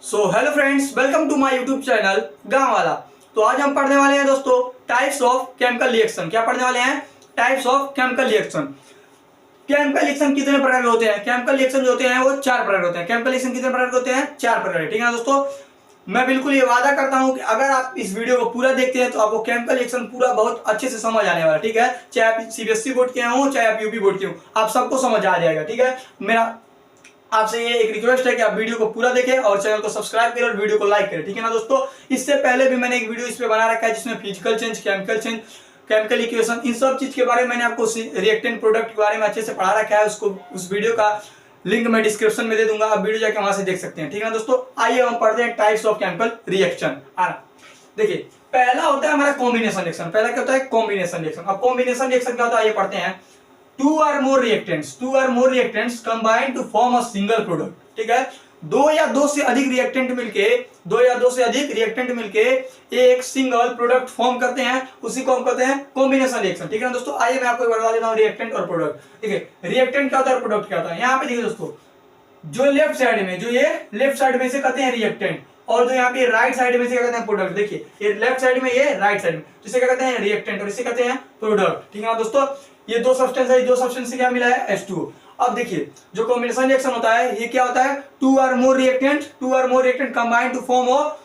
So hello friends, welcome to my YouTube channel गांव वाला। तो आज हम पढ़ने वाले हैं दोस्तों टाइप्स ऑफ केमिकल रिएक्शन। क्या पढ़ने वाले हैं? Types of chemical reaction. Chemical reaction कितने प्रकार के होते हैं? केमिकल रिएक्शन जो होते हैं वो 4 प्रकार के होते हैं। केमिकल रिएक्शन कितने प्रकार के होते हैं? 4 प्रकार के। ठीक है ना दोस्तों, मैं बिल्कुल ये वादा करता हूं कि अगर आप इस वीडियो को पूरा देखते हैं तो आपको केमिकल रिएक्शन पूरा बहुत अच्छे से समझ आने वाला। ठीक है, चाहे आप सीबीएसई बोर्ड के हो चाहे आप यूपी बोर्ड के हो, आप सबको समझ आ जाएगा। ठीक है, मेरा आपसे ये एक रिक्वेस्ट है कि आप वीडियो को पूरा देखें और चैनल को सब्सक्राइब करें और वीडियो को लाइक करें। ठीक है ना दोस्तों, इससे पहले भी मैंने एक वीडियो इस पे बना रखा है जिसमें फिजिकल चेंज, केमिकल इक्वेशन, इन सब चीज के बारे में मैंने आपको रिएक्टेंट प्रोडक्ट के बारे में अच्छे से पढ़ा रखा है। उसको उस वीडियो का लिंक मैं डिस्क्रिप्शन में दे दूंगा, आप वीडियो जाके वहां से देख सकते हैं। ठीक है ना दोस्तों, आइए हम पढ़ते हैं टाइप्स ऑफ केमिकल रिएक्शन। देखिए, पहला होता है हमारा कॉम्बिनेशन रिएक्शन। पहला क्या होता है? Combination reaction. अब कॉम्बिनेशन रिएक्शन क्या होता है ये पढ़ते हैं। two or more reactants combine to form a single product। ठीक है, दो या दो से अधिक रिएक्टेंट मिलके एक सिंगल प्रोडक्ट फॉर्म करते हैं, उसी को हम कहते हैं कॉम्बिनेशन रिएक्शन। ठीक है ना दोस्तों, आइए मैं आपको बता देता हूं रिएक्टेंट और प्रोडक्ट। ठीक है, रिएक्टेंट क्या होता है, प्रोडक्ट क्या होता है। यहाँ पे देखिए दोस्तों, जो लेफ्ट साइड में से कहते हैं रिएक्टेंट और जो यहाँ पे राइट साइड में से क्या कहते हैं प्रोडक्ट। देखिए, ये लेफ्ट साइड में, ये राइट साइड में, जिसे क्या कहते हैं रिएक्टेंट और इसे कहते हैं प्रोडक्ट। ठीक है ना दोस्तों, ये दो सब्सटेंस है, दो सब्सटेंस से क्या मिला है? H2O। अब देखिए, जो कॉम्बिनेशन रिएक्शन होता है ये क्या होता है? Two or more reactant combine to form a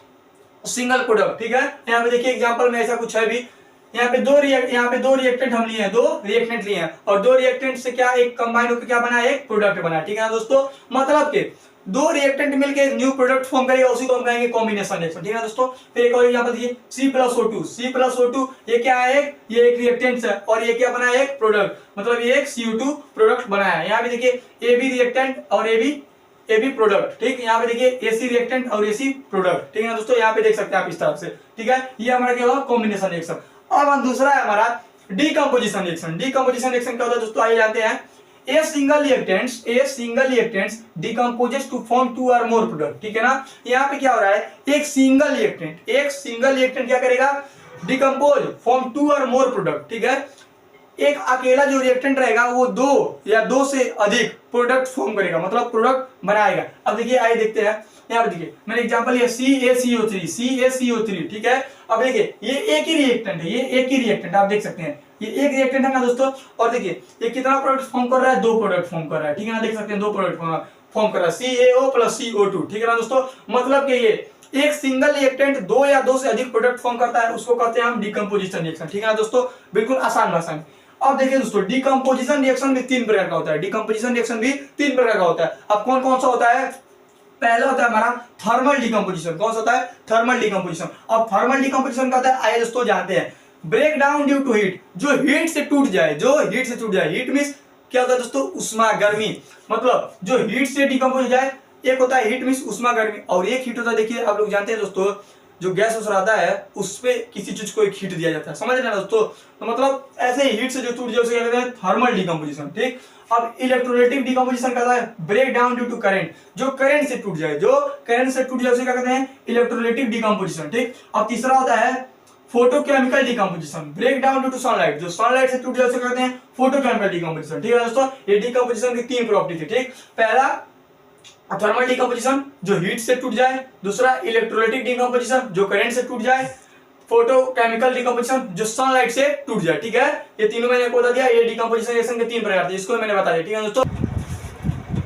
single product. ठीक है, यहाँ पे देखिए एग्जांपल में ऐसा कुछ है भी। यहाँ पे दो रिएक्टेंट हम लिए हैं, दो रिएक्टेंट लिए हैं और दो रिएक्टेंट से क्या एक कंबाइन होकर क्या बना है? एक प्रोडक्ट बना। ठीक है ना दोस्तों, मतलब के दो रिएक्टेंट मिलके एक न्यू प्रोडक्ट फॉर्म करेगा, उसी को हम कहेंगे कॉम्बिनेशन रिएक्शन। ठीक है ना दोस्तों, फिर एक और एग्जांपल देखिए, C+O2 ये क्या है? ये एक रिएक्टेंट है और ये क्या बना है? एक प्रोडक्ट, मतलब ये एक CO2 प्रोडक्ट बनाया है। यहाँ पे देखिए AB रिएक्टेंट और AB प्रोडक्ट। ठीक, यहाँ पे देखिए AC रिएक्टेंट और AC प्रोडक्ट। ठीक है ना दोस्तों, यहाँ पे देख सकते हैं आप इस तरफ से। ठीक है, ये हमारा क्या हुआ? Combination reaction. अब हम दूसरा है हमारा डीकंपोजिशन रिएक्शन। डीकंपोजिशन रिएक्शन क्या होता है दोस्तों, आइए जानते हैं। A single reactants decomposes to form two or more product। ठीक है ना, यहाँ पे क्या हो रहा है? एक सिंगल रिएक्टेंट क्या करेगा? Decompose form to or more product. ठीक है, एक अकेला जो रिएक्टेंट रहेगा वो दो या दो से अधिक प्रोडक्ट फॉर्म करेगा, मतलब प्रोडक्ट बनाएगा। अब देखिए, आइए देखते हैं। यहाँ पे देखिए, मैंने एग्जांपल लिया CaCO3। ठीक है, अब देखिए ये एक ही रिएक्टेंट आप देख सकते हैं, ये एक रिएक्टेंट है ना दोस्तों। और देखिए ये कितना प्रोडक्ट फॉर्म कर रहा है? दो प्रोडक्ट फॉर्म कर रहा है। ठीक है ना, देख सकते हैं दो प्रोडक्ट फॉर्म कर रहा है, CaO + CO2। ठीक है ना दोस्तों, मतलब कि ये एक सिंगल रिएक्टेंट दो या दो से अधिक प्रोडक्ट फॉर्म करता है, उसको कहते हैं हम डीकंपोजिशन रिएक्शन। ठीक है ना दोस्तों, बिल्कुल आसान भाषा में। अब देखिए दोस्तों, डीकंपोजिशन रिएक्शन भी 3 प्रकार का होता है। अब कौन कौन सा होता है? पहला होता है हमारा थर्मल डीकंपोजिशन। कौन सा होता है? Thermal decomposition. अब थर्मल डीकंपोजिशन का होता है, आइए दोस्तों जानते हैं। Break down due to heat, जो हीट से टूट जाए। हीट मींस क्या होता है दोस्तों? उष्मा, गर्मी, मतलब जो हीट से डिकम्पोज हो जाए। एक होता है हीट मींस उष्मा, गर्मी, और एक हीट होता है, देखिए आप लोग जानते हैं दोस्तों, जो गैस रहता है उस पे किसी चीज को एक हीट दिया जाता है, समझ रहे हैं दोस्तों। तो मतलब ऐसे हीट से जो टूट जाए उसे कहते हैं थर्मल डीकंपोजिशन। ठीक, अब इलेक्ट्रोलाइटिक डीकंपोजिशन कहता है break down due to current, जो करंट से टूट जाए उसे क्या कहते हैं? Electrolytic decomposition. ठीक, अब तीसरा होता है photochemical decomposition, break down due to sunlight, जो सनलाइट से टूट जाए उसे कहते हैं फोटोकेमिकल डीकंपोजिशन। ठीक है दोस्तों, ये डीकंपोजिशन की 3 प्रॉपर्टी थी। ठीक, पहला थर्मल डीकंपोजिशन जो हीट से टूट जाए, दूसरा इलेक्ट्रोलाइटिक डीकंपोजिशन जो करंट से टूट जाए, फोटोकेमिकल डीकंपोजिशन जो सनलाइट से टूट जाए। ठीक है, ये तीनों मैंने आपको बता दिया, ये डीकंपोजिशन रिएक्शन के 3 प्रकार थे, इसको मैंने बता दिया। ठीक है दोस्तों,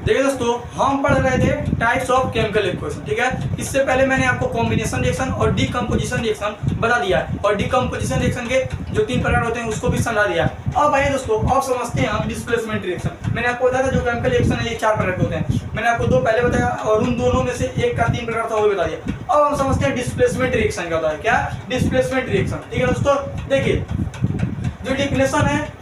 देखिए दोस्तों, हम पढ़ रहे थे टाइप्स ऑफ केमिकल इक्वेशन। ठीक है, इससे पहले मैंने आपको कॉम्बिनेशन रिएक्शन और डीकंपोजिशन रिएक्शन बता दिया है, और डीकंपोजिशन रिएक्शन के जो 3 प्रकार होते हैं उसको भी समझा दिया। अब आइए दोस्तों, अब समझते हैं हम डिस्प्लेसमेंट रिएक्शन। मैंने आपको बताया था जो केमिकल रिएक्शन है ये 4 प्रकार के होते हैं, मैंने आपको 2 पहले बताया और उन दोनों में से एक का 3 प्रकार था वो भी बता दिया। अब हम समझते हैं डिस्प्लेसमेंट रिएक्शन क्या होता है। क्या? Displacement reaction. ठीक है दोस्तों, देखिए जो डिफिनेशन है,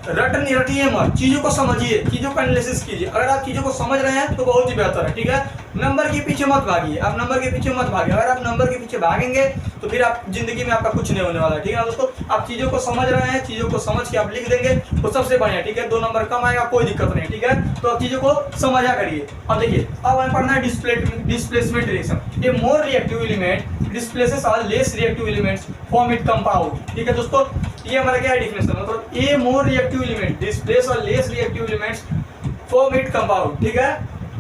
रटिए मत, चीजों को समझिए, चीजों का एनालिसिस कीजिए। अगर आप चीजों को समझ रहे हैं तो बहुत ही बेहतर है। ठीक है, नंबर के पीछे मत भागिए, आप नंबर के पीछे मत भागिए। अगर आप नंबर के पीछे भागेंगे तो फिर आप जिंदगी में आपका कुछ नहीं होने वाला है। ठीक है ना दोस्तों, आप चीजों को समझ रहे हैं, चीजों को समझ के आप लिख देंगे तो सबसे बढ़िया। ठीक है, 2 नंबर कम आएगा, कोई दिक्कत नहीं। ठीक है, तो आप चीजों को समझा करिए। अब देखिए, अब हमें पढ़ना है displacement reaction. A more reactive element displaces all less reactive elements form it compound. ठीक है दोस्तों, ये हमारा क्या है डिफिनेशन, मतलब ए मोर रिएक्टिव एलिमेंट डिस्प्लेस और less reactive elements form it compound. ठीक है,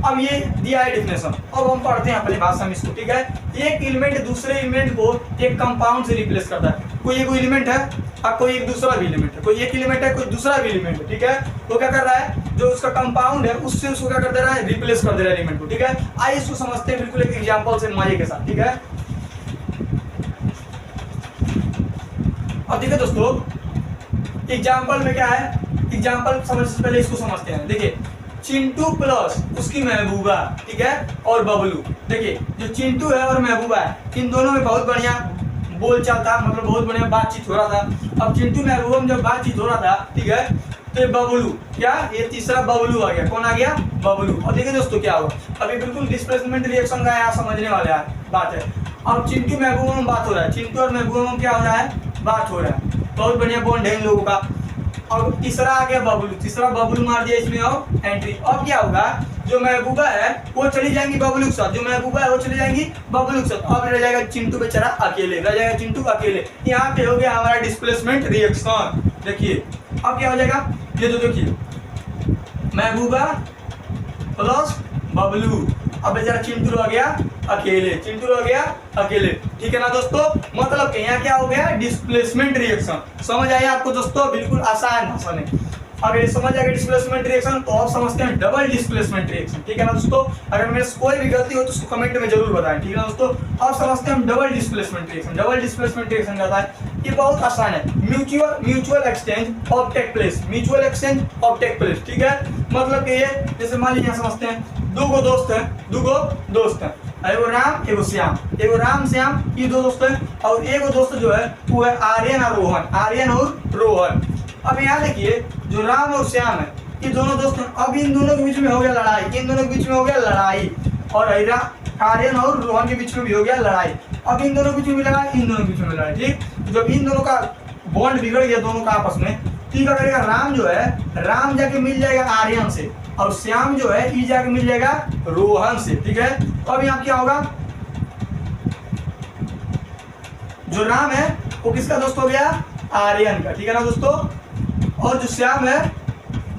अब ये दिया है डिफिनेशन, अब हम पढ़ते हैं अपनी भाषा में इसको, ठीक है। एक एलिमेंट दूसरे एलिमेंट को एक कंपाउंड से रिप्लेस करता है। कोई एक एलिमेंट है और कोई एक दूसरा भी एलिमेंट है, कोई एक एलिमेंट है कोई दूसरा भी एलिमेंट है, ठीक है। वो क्या कर रहा है, जो उसका कंपाउंड है उससे उसको क्या कर दे रहा है, रिप्लेस कर दे रहा है एलिमेंट को, ठीक है। आइए इसको समझते हैं बिल्कुल एक एग्जांपल से मजे के साथ, ठीक है। अब देखिए दोस्तों एग्जांपल में क्या है, एग्जांपल समझने से पहले इसको समझते हैं। देखिए चिंटू प्लस उसकी महबूबा, ठीक है, और बबलू। देखिए जो चिंटू है और महबूबा है, इन दोनों में बहुत बढ़िया बोलचाल था, मतलब बहुत बढ़िया बातचीत हो रहा था। अब चिंटू महबूबा में जब बातचीत हो रहा था, ठीक है, तो ये बबलू, क्या ये तीसरा बबलू आ गया, कौन आ गया, बबलू। और देखिए दोस्तों क्या हुआ, अभी बिल्कुल डिस्प्लेसमेंट रिएक्शन का यहाँ समझने वाले बात है। अब चिंटू महबूबा में बात हो रहा है, चिंटू और महबूबा में क्या हो रहा है, बात हो रहा है, बहुत बढ़िया बॉन्ड है इन लोगों का। और तीसरा आ गया बबलू, तीसरा बबलू मार दिया इसमें और एंट्री। अब क्या होगा, जो महबूबा है वो चली जाएंगी बबलू के साथ, जो महबूबा है वो चली जाएंगी बबलू के साथ। अब रह जाएगा चिंटू बेचारा अकेले, रह जाएगा चिंटू अकेले। यहाँ पे हो गया हमारा डिस्प्लेसमेंट रिएक्शन। देखिए अब क्या हो जाएगा, ये तो देखिए महबूबा प्लस बबलू, अब बेचारा चिंटू रह गया अकेले, चिंटू रह गया अकेले, ठीक है ना दोस्तों। मतलब कि यहाँ क्या हो गया, डिस्प्लेसमेंट रिएक्शन। समझ आया आपको दोस्तों, बिल्कुल आसान भाषा में। अगर ये समझ आएगा डिस्प्लेसमेंट रिएक्शन तो आप समझते हैं डबल डिस्प्लेसमेंट रिएक्शन, ठीक है ना दोस्तों। अगर मेरे से कोई भी गलती हो तो उसको कमेंट में जरूर बताएं, ठीक है ना दोस्तों। आप समझते हैं double displacement reaction. Double displacement reaction क्या होता है, ये बहुत आसान है। Mutual exchange of take place, mutual exchange of take place, ठीक है। मतलब कि ये जैसे मान लीजिए समझते हैं दो दोस्त हैं, एगो राम एगो श्याम, एगो राम श्याम ये दो दोस्त हैं, और एगो दोस्त जो है वो है आर्यन और रोहन, आर्यन और रोहन। अब यहाँ देखिए जो राम और श्याम है ये दोनों दोस्त हैं। अब इन दोनों के बीच में हो गया लड़ाई, इन दोनों के बीच में हो गया लड़ाई, और आर्यन और रोहन के बीच में भी हो गया लड़ाई। अब इन दोनों के बीच में लड़ाई, इन दोनों के बीच में लड़ाई, ठीक। जब इन दोनों का बॉन्ड बिगड़ गया दोनों का आपस में, तो क्या करेगा, राम जो है राम जाके मिल जाएगा आर्यन से, और श्याम जो है ये जाके मिल जाएगा रोहन से, ठीक है। तो अब यहाँ क्या होगा, जो राम है वो किसका दोस्त हो गया, आर्यन का, ठीक है ना दोस्तों। और जो श्याम है,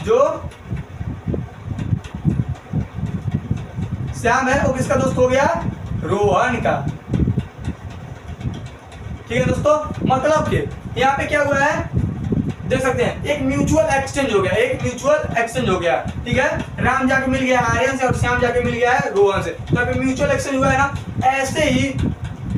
जो श्याम है वो किसका दोस्त हो गया, रोहन का, ठीक है दोस्तों। मतलब कि यहाँ पे क्या हुआ है, देख सकते हैं एक म्यूचुअल एक्सचेंज हो गया, एक म्यूचुअल एक्सचेंज हो गया, ठीक है। राम जाके मिल गया आर्यन से और श्याम जाके मिल गया है रोहन से, तो यहाँ पे म्यूचुअल एक्सचेंज हुआ है ना।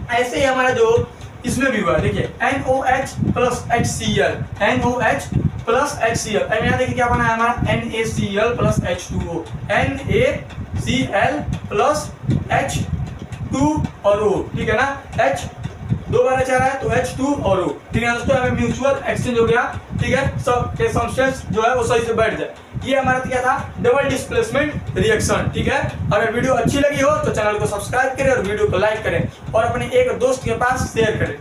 ऐसे ही हमारा जो इसमें भी हुआ है, देखिए NOH plus HCl, NOH plus HCl। अब यहाँ देखिए क्या बना है हमारा NaCl plus H2O, NaCl plus H2 और O, ठीक है ना। H दो बार चाह रहा है तो H2 और O, ठीक है दोस्तों। हमें म्यूचुअल एक्सचेंज हो गया, ठीक है। सब के सब्सटेंस जो है वो सही से बैठ जाए। ये हमारा क्या था, डबल डिस्प्लेसमेंट रिएक्शन, ठीक है। अगर वीडियो अच्छी लगी हो तो चैनल को सब्सक्राइब करें और वीडियो को लाइक करें और अपने एक दोस्त के पास शेयर करें।